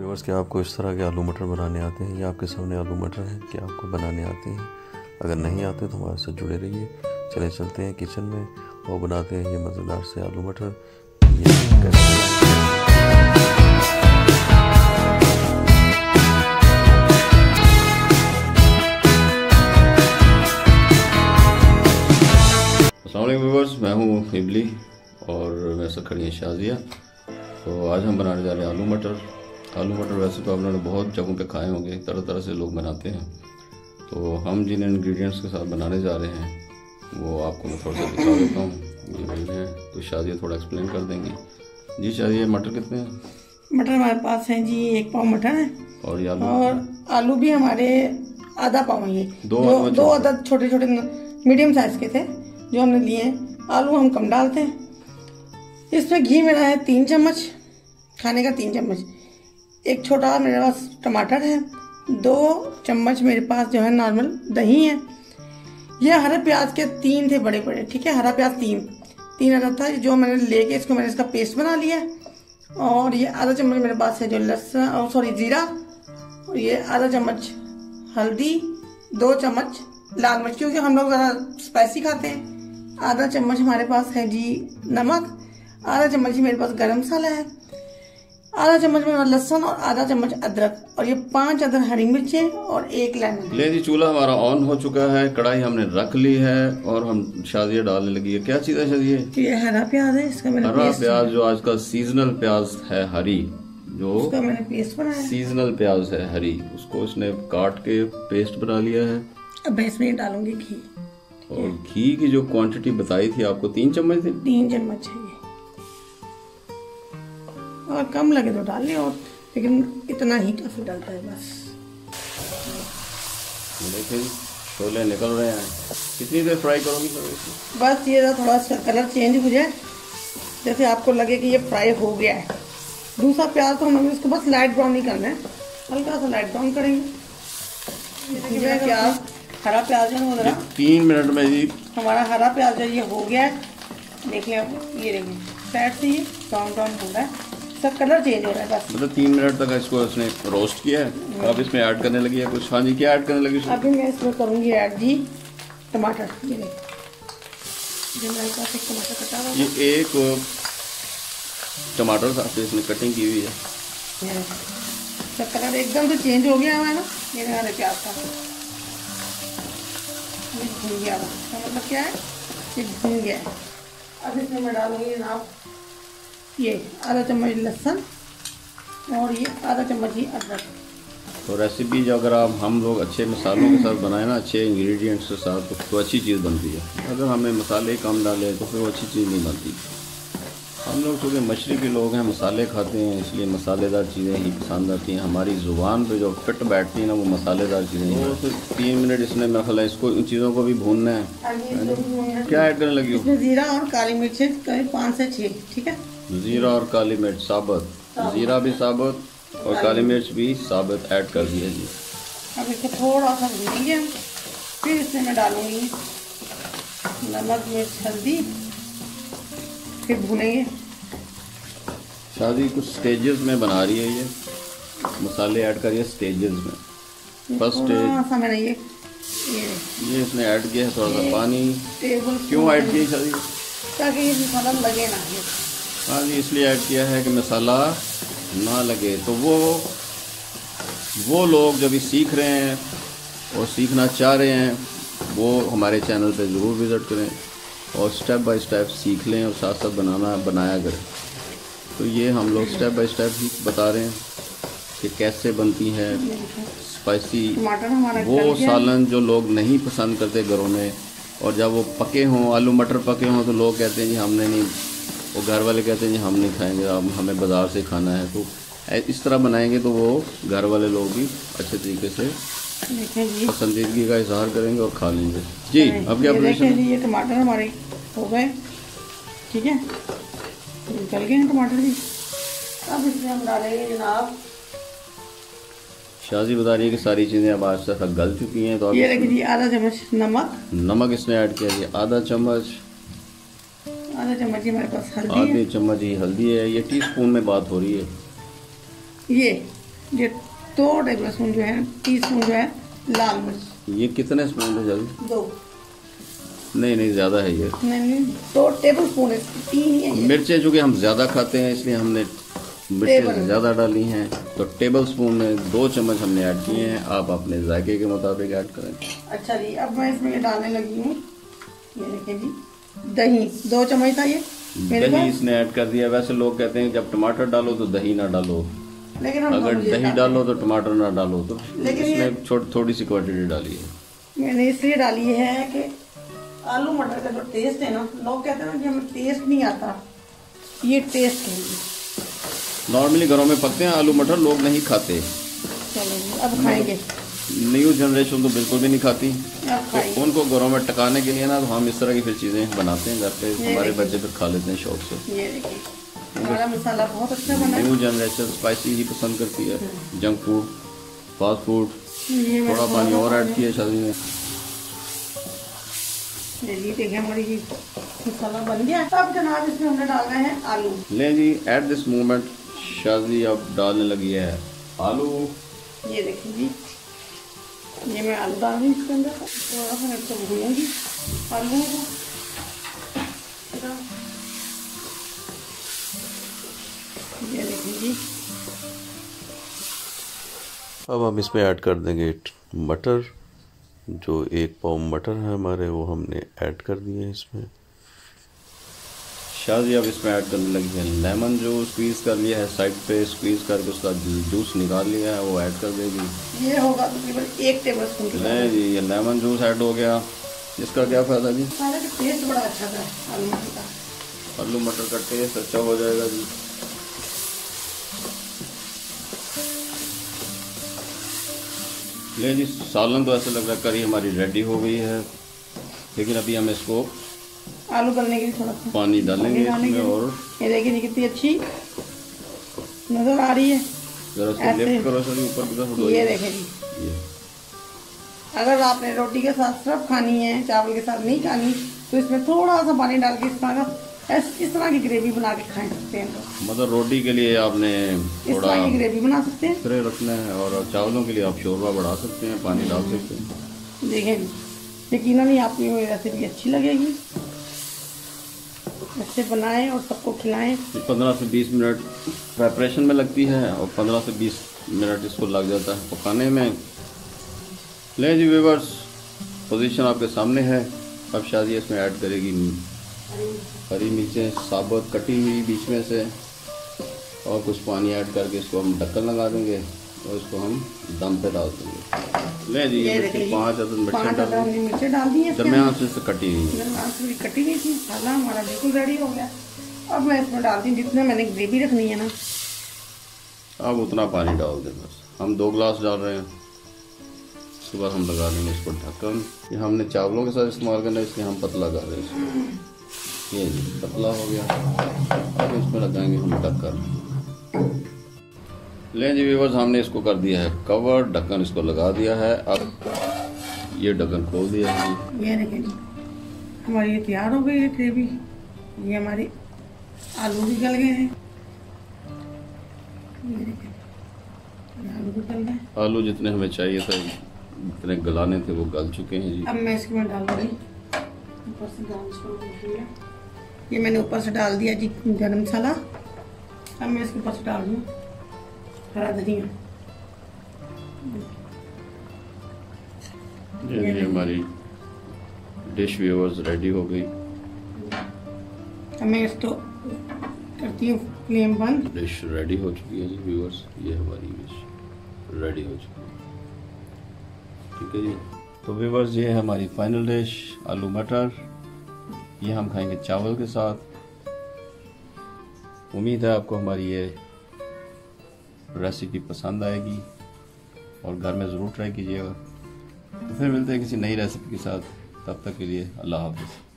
Viewers, क्या आपको इस तरह के आलू मटर बनाने आते हैं या आपके सामने आलू मटर हैं, क्या आपको बनाने आते हैं? अगर नहीं आते तो हमारे साथ जुड़े रहिए। चले चलते हैं किचन में और बनाते हैं ये मज़ेदार से आलू मटर। अस्सलाम वालेकुम व्यूअर्स, मैं हूँ इबली और वैसे खड़ी है शाजिया। तो आज हम बनाने जा रहे हैं आलू मटर। आलू मटर वैसे तो आप लोगों ने बहुत जगहों पे खाए होंगे, तरह तरह से लोग बनाते हैं। तो हम जिन इंग्रेडिएंट्स के साथ बनाने जा रहे हैं वो आपको मैं थोड़ा सा दिखा देता हूँ। ये वही है, तो शाजिया थोड़ा एक्सप्लेन कर देंगी। जी शाजिया, मटर कितने हैं? मटर हमारे पास है जी 1 पाव मटर है और ये आलू? और आलू भी हमारे आधा पाव है। ये दो अदद छोटे छोटे मीडियम साइज के थे जो हमने लिए हैं। आलू हम कम डालते हैं। इसमें घी मेरा है 3 चम्मच, खाने का 3 चम्मच। एक छोटा मेरे पास टमाटर है। 2 चम्मच मेरे पास जो है नॉर्मल दही है। ये हरे प्याज के 3 थे बड़े बड़े, ठीक है। हरा प्याज 3 अदद था जो मैंने लेके इसको मैंने इसका पेस्ट बना लिया। और ये आधा चम्मच मेरे पास है जो लहसुन और सॉरी जीरा। और ये आधा चम्मच हल्दी, 2 चम्मच लाल मिर्च क्योंकि हम लोग ज़रा स्पाइसी खाते हैं। आधा चम्मच हमारे पास है जी नमक। आधा चम्मच ही मेरे पास गरम मसाला है। आधा चम्मच में लहसुन और आधा चम्मच अदरक। और ये 5 अदर हरी मिर्चें और 1 लेमन। ले जी, चूल्हा हमारा ऑन हो चुका है, कढ़ाई हमने रख ली है और हम शाजिया डालने लगी है। क्या चीज है शाजिया? ये हरा प्याज है, इसका मैंने हरा प्याज जो आजकल सीजनल प्याज है, हरी जो उसका मैंने पेस्ट बनाया। सीजनल प्याज है हरी, उसको इसने काट के पेस्ट बना लिया है। अब इसमें डालूंगी घी। और घी की जो क्वांटिटी बताई थी आपको 3 चम्मच थी। 3 चम्मच है ये, और कम लगे तो डाल लें, और लेकिन इतना ही काफी डलता है बस। देखिए छोले निकल रहे हैं। कितनी देर फ्राई करोगी? बस ये थोड़ा सा कलर चेंज हो जाए, जैसे आपको लगे कि ये फ्राई हो गया है। दूसरा प्याज तो हमें इसको बस लाइट ब्राउन नहीं करना है, हल्का सा लाइट ब्राउन करेंगे। प्याज हरा प्याज है वो जरा 3 मिनट में जी हमारा हरा प्याज जो ये हो गया है। देखिए आप, ये देखिए साइड से ये ब्राउन ब्राउन हो रहा है, सब कलर चेंज हो रहा है बस। मतलब 3 मिनट तक इसको इसने रोस्ट किया है। अब इसमें ऐड करने लगी है कुछ। हाँ जी, क्या ऐड करने लगी? अभी मैं इसमें करूँगी ऐड जी टमाटर। ये देखिए जो मेरे पास एक टमाटर कटा हुआ है, ये 1 टमाटर था तो इसमें कटिंग की हुई है। सब कलर एकदम से चेंज हो गया है ना। ये हमारे प्याज का भून गया हुआ, मतलब क्या है, ये भून गया है। अब इसमें मैं डालूंगी जनाब ये आधा चम्मच लहसुन और ये आधा चम्मच ही अदरक। तो रेसिपी जो अगर आप हम लोग अच्छे मसालों के साथ बनाए ना, अच्छे इंग्रेडिएंट्स के साथ, तो अच्छी चीज़ बनती है। अगर हमें मसाले कम डाले तो फिर वो अच्छी चीज़ नहीं बनती। हम लोग चूँकि मशरक़ी लोग हैं, मसाले खाते हैं, इसलिए मसालेदार चीज़ें ही पसंद आती हैं। हमारी ज़ुबान पे जो फिट बैठती है ना, वो मसालेदार चीज़ें ही। तो 3 मिनट इसमें मेरा ख्याल है इसको इन चीज़ों को भी भूनना है। क्या ऐड करने लगी हो? इसमें जीरा और काली मिर्च करीब 5 से 6, ठीक है। जीरा और काली मिर्च साबुत, जीरा भी साबुत और काली मिर्च भी साबुत ऐड कर दिया जी। अब इसको थोड़ा सा भूनेंगे हम, फिर इसमें मैं डालूंगी नमक मिर्च हल्दी, फिर भूनेंगे। शादी कुछ स्टेजेस में बना रही है, ये मसाले ऐड करिए स्टेजेस में। फर्स्ट स्टेज मैंने ये इसने ऐड किया है थोड़ा सा पानी। क्यों ऐड किया शादी? ताकि ये मसाला लगे ना। हाँ जी, इसलिए ऐड किया है कि मसाला ना लगे। तो वो लोग जो भी सीख रहे हैं और सीखना चाह रहे हैं वो हमारे चैनल पे ज़रूर विज़िट करें और स्टेप बाय स्टेप सीख लें और साथ साथ बनाया करें। तो ये हम लोग स्टेप बाय स्टेप ही बता रहे हैं कि कैसे बनती है स्पाइसी वो सालन जो लोग नहीं पसंद करते घरों में। और जब वो पके हों, आलू मटर पके हों, तो लोग कहते हैं जी हमने नहीं, वो घर वाले कहते हैं जी हम नहीं खाएंगे, अब हमें बाज़ार से खाना है। तो इस तरह बनाएंगे तो वो घर वाले लोग भी अच्छे तरीके से पसंदीदगी का इजहार करेंगे और खा लेंगे जी। अब क्या देखिए जी, ये टमाटर हमारे हो गए, ठीक है, निकल गए हैं टमाटर भी। अब इसमें हम डालेंगे जनाब, शाजी बता रही है कि सारी चीज़ें अब आज तक गल चुकी हैं। तो ये देखिए जी आधा चम्मच नमक इसने ऐड किया जी। आधा चम्मच हमारे पास हल्दी, आधे चम्मच ही हल्दी है। ये टीस्पून में बात हो रही है। ये ये 2 टेबल स्पून जो है, टीस्पून जो है लाल मिर्च। ये कितने स्पून है जल्दी? 2। नहीं ज़्यादा है ये। नहीं 2 टेबल स्पून है, 3 है। मिर्चें चूँकि हम ज़्यादा खाते हैं इसलिए हमने मिर्चें ज़्यादा डाली हैं, तो टेबल स्पून में 2 चम्मच हमने ऐड किए हैं। आप अपने जायके के मुताबिक ऐड करें। अच्छा जी, अब मैं इसमें ये डालने लगी हूँ, ये देखिए जी, दही 2 चम्मच था ये दही इसने ऐड कर दिया। वैसे लोग कहते हैं जब टमाटर डालो तो दही ना डालो, लेकिन अगर दही डालो तो टमाटर ना डालो, तो इसमें थोड़ी सी क्वांटिटी डाली है। मैंने इसलिए डाली है कि आलू मटर का जो टेस्ट है ना, लोग कहते हैं ना कि हमें टेस्ट नहीं आता, ये टेस्ट है। नॉर्मली घरों में पकते हैं आलू मटर, लोग नहीं खाते। चलो अब खाएंगे। न्यू जनरेशन तो बिल्कुल भी नहीं खाती, तो उनको घरों में टकाने के लिए ना, तो हम इस तरह की फिर चीज़ें बनाते हैं घर पे, हमारे बच्चे फिर खा लेते हैं शौक से। ये देखिए हमारा मसाला बहुत अच्छा बना है। न्यू जनरेशन स्पाइसी ही पसंद करती है, जंक फूड, फास्ट फूड। थोड़ा पानी और ऐड किया शादी में। देखिए हमारी मसाला बन गया। अब जनाब इसमें हमने डालना है आलू। ले जी, एट दिस मोमेंट शादी अब डालने लगी है आलू। ये देखिए जी, ये मैं आलू डाल रही हूँ इसके अंदर। थोड़ा सा इसको भूनूंगी आलू को। ये देखिए जी, अब हम इसमें ऐड कर देंगे मटर। जो 1 पाव मटर है हमारे, वो हमने ऐड कर दिए हैं इसमें। शादी अब इसमें ऐड करने लगी है लेमन जूस। स्क्वीज़ कर लिया है साइड पे, स्क्वीज़ करके उसका जूस निकाल लिया है, वो ऐड कर देगी। ये होगा तकरीबन 1 टेबलस्पून। नहीं जी, ये लेमन जूस ऐड हो गया। इसका क्या फ़ायदा जी? टेस्ट बड़ा अच्छा था आलू मटर का। आलू मटर का टेस्ट अच्छा हो जाएगा जी। ले जी, सालन तो ऐसा लग रहा है करी हमारी रेडी हो गई है, लेकिन अभी हम इसको आलू गलने के लिए थोड़ा सा पानी डालेंगे इसमें। और ये देखिए कितनी अच्छी नजर आ रही है। जरा से लिफ्ट करो सर ऊपर की तरफ। ये देखें जी, अगर आपने रोटी के साथ सिर्फ खानी है, चावल के साथ नहीं खानी, तो इसमें थोड़ा सा पानी डाल के इस तरह की ग्रेवी बना के खा सकते हैं। मतलब रोटी के लिए आपने थोड़ा की ग्रेवी बना सकते हैं, फ्रे रखना है, और चावलों के लिए आप शोरबा बढ़ा सकते हैं, पानी डाल सकते हैं। देखें यकीनन ही आपकी रेसिपी अच्छी लगेगी। ऐसे बनाएं और सबको खिलाएं। 15 से 20 मिनट प्रेपरेशन में लगती है, और 15 से 20 मिनट इसको लग जाता है पकाने में। ले जी व्यूअर्स, पोजीशन आपके सामने है। अब शादी इसमें ऐड करेगी हरी मिर्चें साबुत कटी हुई बीच में से, और कुछ पानी ऐड करके इसको हम ढक्कन लगा देंगे और इसको हम दम पे डाल देंगे। ले जी, 5 अदद मिर्चें डाल दी हैं, दरमियान से कटी हुई थी। मसाला हमारा बिल्कुल रेडी हो गया। अब मैं इसमें डालती हूँ जितना मैंने ग्रेवी रखनी है ना, अब उतना पानी डाल दें बस। हम 2 गिलास डाल रहे हैं। उसके बाद हम लगा देंगे इसको ढक्कन। ये हमने चावलों के साथ इस्तेमाल करना है, इसलिए हम पतला कर रहे हैं। ये पतला हो गया। अब इसमें लगाएंगे हम ढक्कन। ले जी व्यूअर्स, हमने इसको कर दिया है कवर, ढक्कन इसको लगा दिया है। अब ये ढक्कन खोल दिया है। ये देखिए हमारी ये तैयार हो गई है ग्रेवी। ये हमारे आलू भी गल गए हैं। ये देखिए आलू भी गल गए। आलू जितने हमें चाहिए था, जितने गलाने थे, वो गल चुके हैं जी। अब मैं इसमें डाल दूँगी ऊपर से ये मैंने ऊपर से डाल दिया जी गरम मसाला। अब मैं इसके ऊपर से डाल दूँ हरा धनिया। ये हमारी डिश व्यूअर्स रेडी हो गई। अब मैं इसको करती हूँ फ्लेम बंद। डिश रेडी हो चुकी है जी व्यूअर्स, ये हमारी डिश रेडी हो चुकी है। ठीक है जी, तो व्यूअर्स ये है हमारी फाइनल डिश आलू मटर। ये हम खाएंगे चावल के साथ। उम्मीद है आपको हमारी ये रेसिपी पसंद आएगी और घर में ज़रूर ट्राई कीजिएगा। तो फिर मिलते हैं किसी नई रेसिपी के साथ। तब तक के लिए अल्लाह हाफ़िज़।